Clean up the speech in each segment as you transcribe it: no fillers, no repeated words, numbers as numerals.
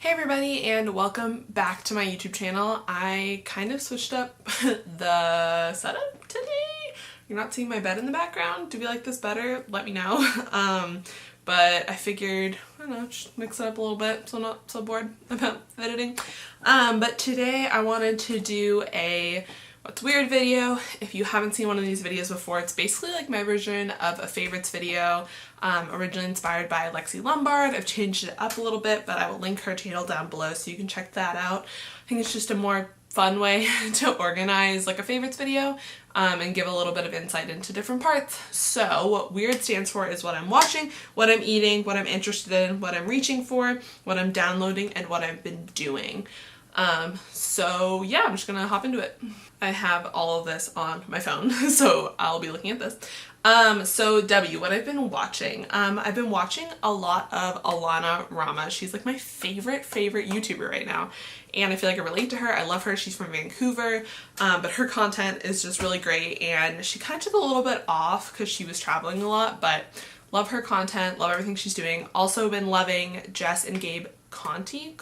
Hey everybody, and welcome back to my YouTube channel. I kind of switched up the setup today. You're not seeing my bed in the background. Do we like this better? Let me know. But I figured, I don't know, just mix it up a little bit so I'm not so bored about editing. But today I wanted to do a What's Weird video. If you haven't seen one of these videos before, it's basically like my version of a favorites video, originally inspired by Lexi Lombard. I've changed it up a little bit, but I will link her channel down below so you can check that out. I think it's just a more fun way to organize like a favorites video and give a little bit of insight into different parts. So what weird stands for is what I'm watching, what I'm eating, what I'm interested in, what I'm reaching for, what I'm downloading, and what I've been doing. So yeah, I'm just gonna hop into it. I have all of this on my phone, so I'll be looking at this. So what I've been watching. I've been watching a lot of Alana Rama. She's like my favorite YouTuber right now. And I feel like I relate to her. I love her. She's from Vancouver, but her content is just really great. And she kind of took a little bit off because she was traveling a lot, but love her content, love everything she's doing. Also been loving Jess and Gabe Conte.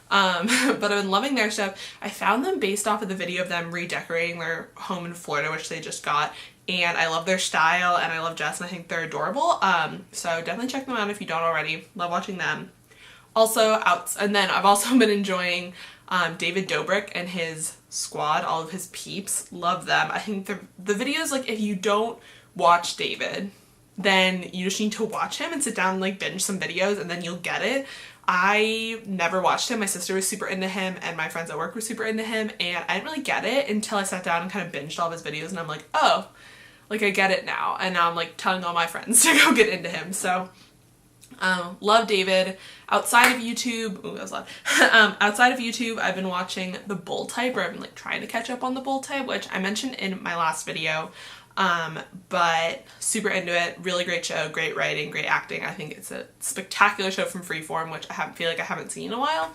But I've been loving their stuff. I found them based off of the video of them redecorating their home in Florida, which they just got, and I love their style and I love Jess and I think they're adorable. So definitely check them out if you don't already. Love watching them. Also and then I've also been enjoying David Dobrik and his squad, all of his peeps. Love them. I think the videos, like, if you don't watch David, then you just need to watch him and sit down and like binge some videos and then you'll get it. I never watched him. My sister was super into him and my friends at work were super into him, and I didn't really get it until I sat down and kind of binged all of his videos, and I'm like, oh, like I get it now. And now I'm like telling all my friends to go get into him. So love David. Outside of YouTube, ooh, that was loud. Outside of YouTube, I've been watching The Bull Type, or I've been like trying to catch up on The Bull Type, which I mentioned in my last video. But super into it. Really great show, great writing, great acting. I think it's a spectacular show from Freeform, which I feel like I haven't seen in a while.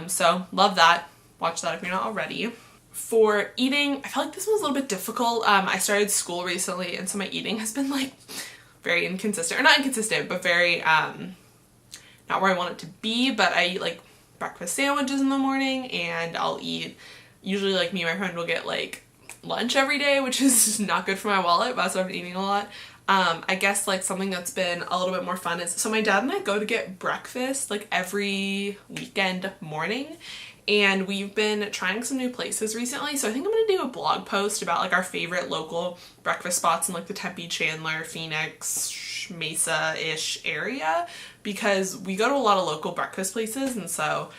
So love that. Watch that if you're not already. For eating, I felt like this was a little bit difficult. I started school recently, and so my eating has been like very inconsistent, or not inconsistent, but very, not where I want it to be. But I eat like breakfast sandwiches in the morning, and I'll eat, usually like me and my friend will get like lunch every day, which is not good for my wallet, but so I've been eating a lot. I guess like something that's been a little bit more fun is, so my dad and I go to get breakfast like every weekend morning, and we've been trying some new places recently, so I think I'm gonna do a blog post about like our favorite local breakfast spots in like the Tempe, Chandler, Phoenix, Mesa-ish area, because we go to a lot of local breakfast places, and so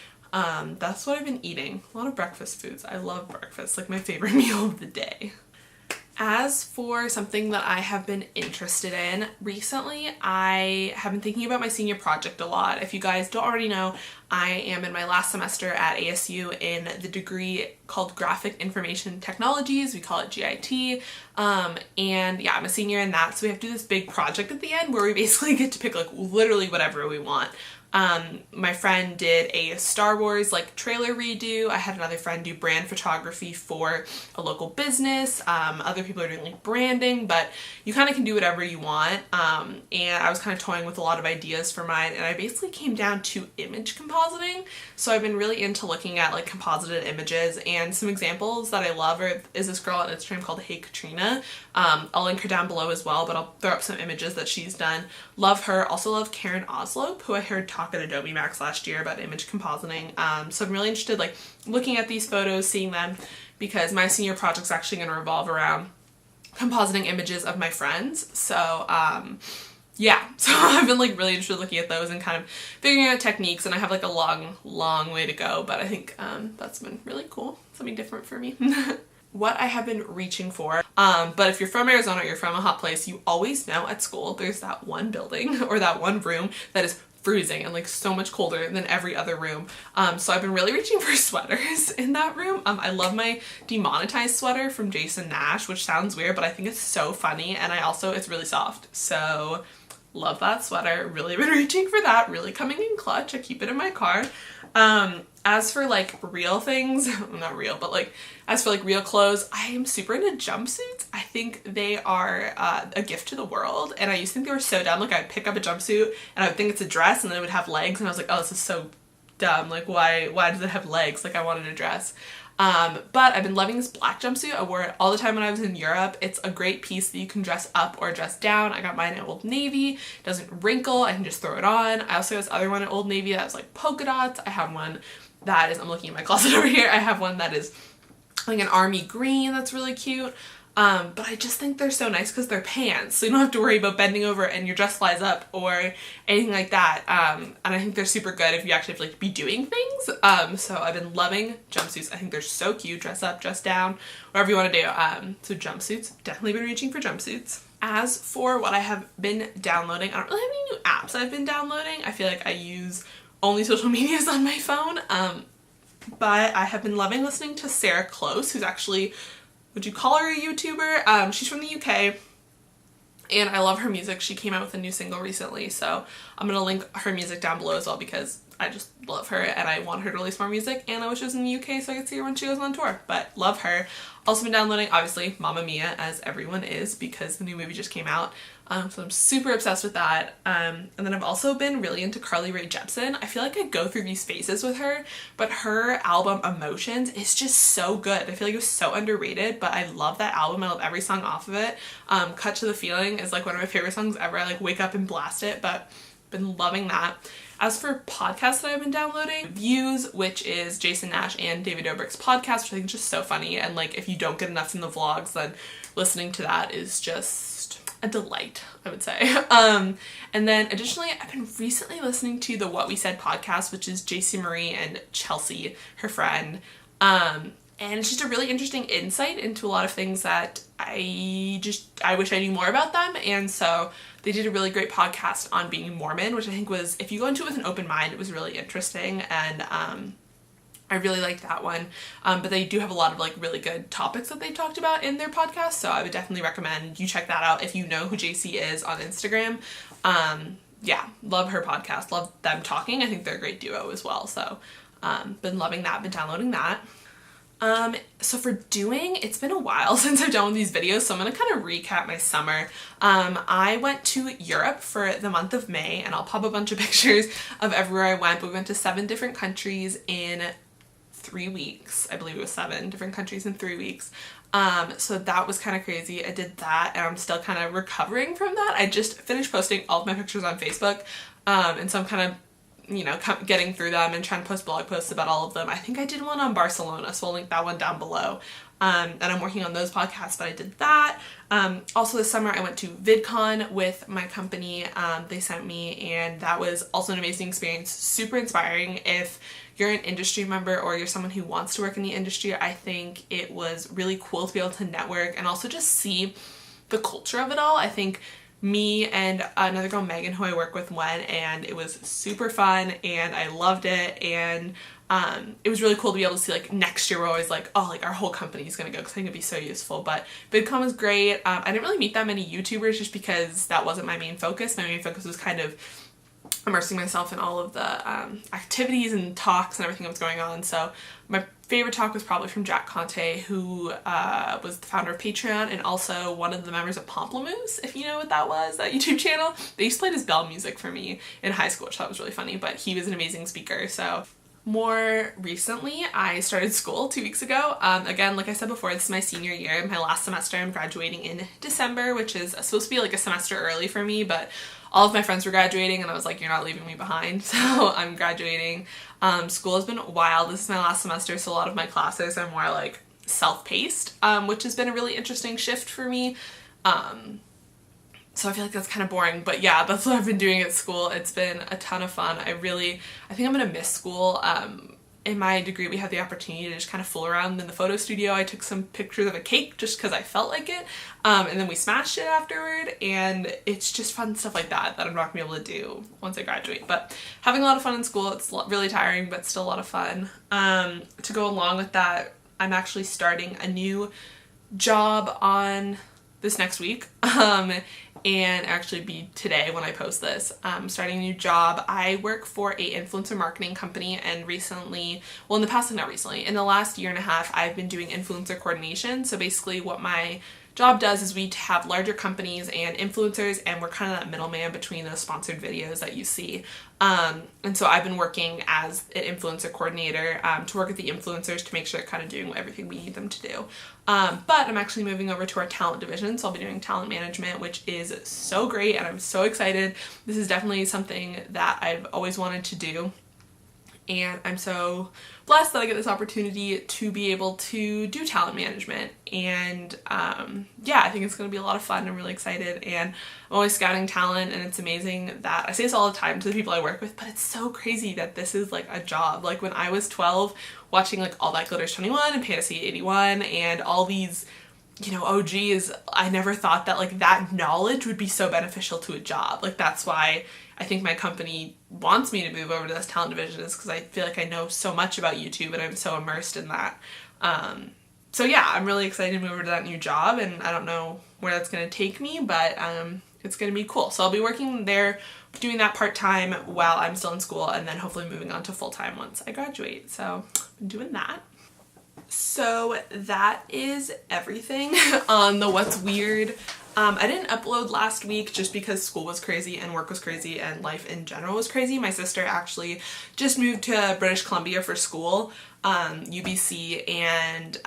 that's what I've been eating. A lot of breakfast foods. I love breakfast, like my favorite meal of the day. As for something that I have been interested in recently, I have been thinking about my senior project a lot. If you guys don't already know, I am in my last semester at ASU in the degree called Graphic Information Technologies. We call it GIT. And yeah, I'm a senior in that, so we have to do this big project at the end where we basically get to pick like literally whatever we want. My friend did a Star Wars like trailer redo. I had another friend do brand photography for a local business. Other people are doing like branding, but you kind of can do whatever you want. And I was kind of toying with a lot of ideas for mine, and I basically came down to image compositing. So I've been really into looking at like composited images, and some examples that I love is this girl on Instagram called Hey Katrina. I'll link her down below as well, but I'll throw up some images that she's done. Love her. Also love Karen Oslope, who I heard talk at Adobe Max last year about image compositing. So I'm really interested like looking at these photos, seeing them, because my senior project's actually going to revolve around compositing images of my friends. So yeah, so I've been like really interested in looking at those and kind of figuring out techniques, and I have like a long way to go, but I think that's been really cool. Something different for me. What I have been reaching for, but if you're from Arizona or you're from a hot place, you always know at school there's that one building or that one room that is freezing and like so much colder than every other room. So I've been really reaching for sweaters in that room. I love my demonetized sweater from Jason Nash, which sounds weird, but I think it's so funny, and it's really soft. So love that sweater. Really been reaching for that. Really coming in clutch. I keep it in my car. As for like real things, well, not real, but like as for like real clothes, I am super into jumpsuits. I think they are a gift to the world, and I used to think they were so dumb. Like I'd pick up a jumpsuit and I would think it's a dress, and then it would have legs, and I was like, oh, this is so dumb. Like why does it have legs? Like I wanted a dress. But I've been loving this black jumpsuit. I wore it all the time when I was in Europe. It's a great piece that you can dress up or dress down. I got mine at Old Navy. It doesn't wrinkle. I can just throw it on. I also got this other one at Old Navy that was like polka dots. I have one that is, I'm looking at my closet over here. I have one that is like an army green that's really cute. But I just think they're so nice because they're pants, so you don't have to worry about bending over and your dress flies up or anything like that. And I think they're super good if you actually have to like be doing things. So I've been loving jumpsuits. I think they're so cute. Dress up, dress down, whatever you want to do. So jumpsuits, definitely been reaching for jumpsuits. As for what I have been downloading, I don't really have any new apps I've been downloading. I feel like I use only social medias on my phone. But I have been loving listening to Sarah Close, who's actually, would you call her a YouTuber? She's from the UK, and I love her music. She came out with a new single recently, so I'm gonna link her music down below as well because I just love her and I want her to release more music, and I wish she was in the UK so I could see her when she goes on tour, but love her. Also been downloading, obviously, Mamma Mia, as everyone is, because the new movie just came out. So I'm super obsessed with that. And then I've also been really into Carly Rae Jepsen. I feel like I go through these phases with her, but her album Emotions is just so good. I feel like it was so underrated, but I love that album. I love every song off of it. Cut to the Feeling is like one of my favorite songs ever. I like wake up and blast it, but been loving that. As for podcasts that I've been downloading, Views, which is Jason Nash and David Dobrik's podcast, which I think is just so funny, and like if you don't get enough from the vlogs, then listening to that is just a delight, I would say. And then additionally, I've been recently listening to the What We Said podcast, which is JC Marie and Chelsea, her friend. And it's just a really interesting insight into a lot of things that I wish I knew more about them. And so they did a really great podcast on being Mormon, which I think was, if you go into it with an open mind, it was really interesting. And I really liked that one. But they do have a lot of like really good topics that they talked about in their podcast. So I would definitely recommend you check that out if you know who JC is on Instagram. Yeah, love her podcast. Love them talking. I think they're a great duo as well. So been loving that, been downloading that. So for doing, it's been a while since I've done one of these videos, so I'm going to kind of recap my summer. I went to Europe for the month of May, and I'll pop a bunch of pictures of everywhere I went, but we went to 7 different countries in 3 weeks. I believe it was 7 different countries in 3 weeks. So that was kind of crazy. I did that, and I'm still kind of recovering from that. I just finished posting all of my pictures on Facebook, and so I'm kind of, you know, getting through them and trying to post blog posts about all of them. I think I did one on Barcelona, so I'll link that one down below. And I'm working on those podcasts, but I did that. Also this summer I went to VidCon with my company. They sent me, and that was also an amazing experience, super inspiring. If you're an industry member or you're someone who wants to work in the industry, I think it was really cool to be able to network and also just see the culture of it all. I think me and another girl, Megan, who I work with, went, and it was super fun and I loved it. And it was really cool to be able to see, like, next year we're always like, oh, like our whole company is gonna go because I think it'd be so useful. But VidCon was great. I didn't really meet that many YouTubers just because that wasn't my main focus. My main focus was kind of immersing myself in all of the activities and talks and everything that was going on. So my favorite talk was probably from Jack Conte, who was the founder of Patreon and also one of the members of Pomplamoose, if you know what that was, that YouTube channel. They used to play his bell music for me in high school, which I thought was really funny, but he was an amazing speaker. So more recently, I started school 2 weeks ago. Again, like I said before, this is my senior year, my last semester. I'm graduating in December, which is supposed to be like a semester early for me, but all of my friends were graduating and I was like, you're not leaving me behind. So I'm graduating. School has been wild. This is my last semester, so a lot of my classes are more like self-paced, which has been a really interesting shift for me. So I feel like that's kind of boring, but yeah, that's what I've been doing at school. It's been a ton of fun. I think I'm gonna miss school. In my degree, we had the opportunity to just kind of fool around in the photo studio. I took some pictures of a cake just because I felt like it, and then we smashed it afterward, and it's just fun stuff like that that I'm not gonna be able to do once I graduate. But having a lot of fun in school. It's really tiring, but still a lot of fun. To go along with that, I'm actually starting a new job on this next week, and actually be today when I post this. Starting a new job. I work for a influencer marketing company, and recently, well, in the past, not recently, in the last year and a half, I've been doing influencer coordination. So basically what my job does is we have larger companies and influencers, and we're kind of that middleman between those sponsored videos that you see. And so I've been working as an influencer coordinator to work with the influencers to make sure they're kind of doing everything we need them to do. But I'm actually moving over to our talent division, so I'll be doing talent management, which is so great, and I'm so excited. This is definitely something that I've always wanted to do. And I'm so blessed that I get this opportunity to be able to do talent management. And yeah, I think it's going to be a lot of fun. I'm really excited, and I'm always scouting talent, and it's amazing that I say this all the time to the people I work with, but it's so crazy that this is like a job. Like when I was 12, watching like All That Glitters 21 and Fantasy 81 and all these, you know, OGs, I never thought that like that knowledge would be so beneficial to a job. Like that's why I think my company wants me to move over to this talent division, is because I feel like I know so much about YouTube and I'm so immersed in that. So yeah, I'm really excited to move over to that new job, and I don't know where that's going to take me, but it's going to be cool. So I'll be working there, doing that part-time while I'm still in school, and then hopefully moving on to full-time once I graduate. So I've been doing that. So that is everything on the What's Weird. I didn't upload last week just because school was crazy and work was crazy and life in general was crazy. My sister actually just moved to British Columbia for school, UBC, and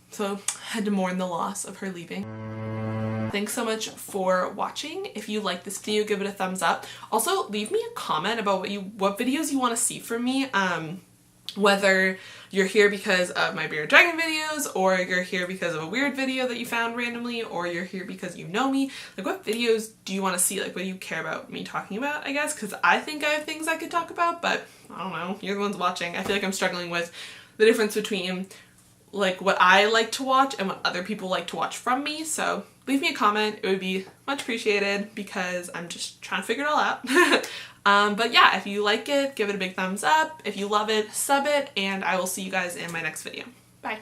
so I had to mourn the loss of her leaving. Thanks so much for watching. If you like this video, give it a thumbs up. Also, leave me a comment about what videos you want to see from me. Whether you're here because of my Bearded Dragon videos, or you're here because of a weird video that you found randomly, or you're here because you know me. Like, what videos do you want to see? Like, what do you care about me talking about, I guess? Because I think I have things I could talk about, but I don't know. You're the ones watching. I feel like I'm struggling with the difference between like what I like to watch and what other people like to watch from me. So leave me a comment. It would be much appreciated, because I'm just trying to figure it all out. But yeah, if you like it, give it a big thumbs up. If you love it, sub it, and I will see you guys in my next video. Bye.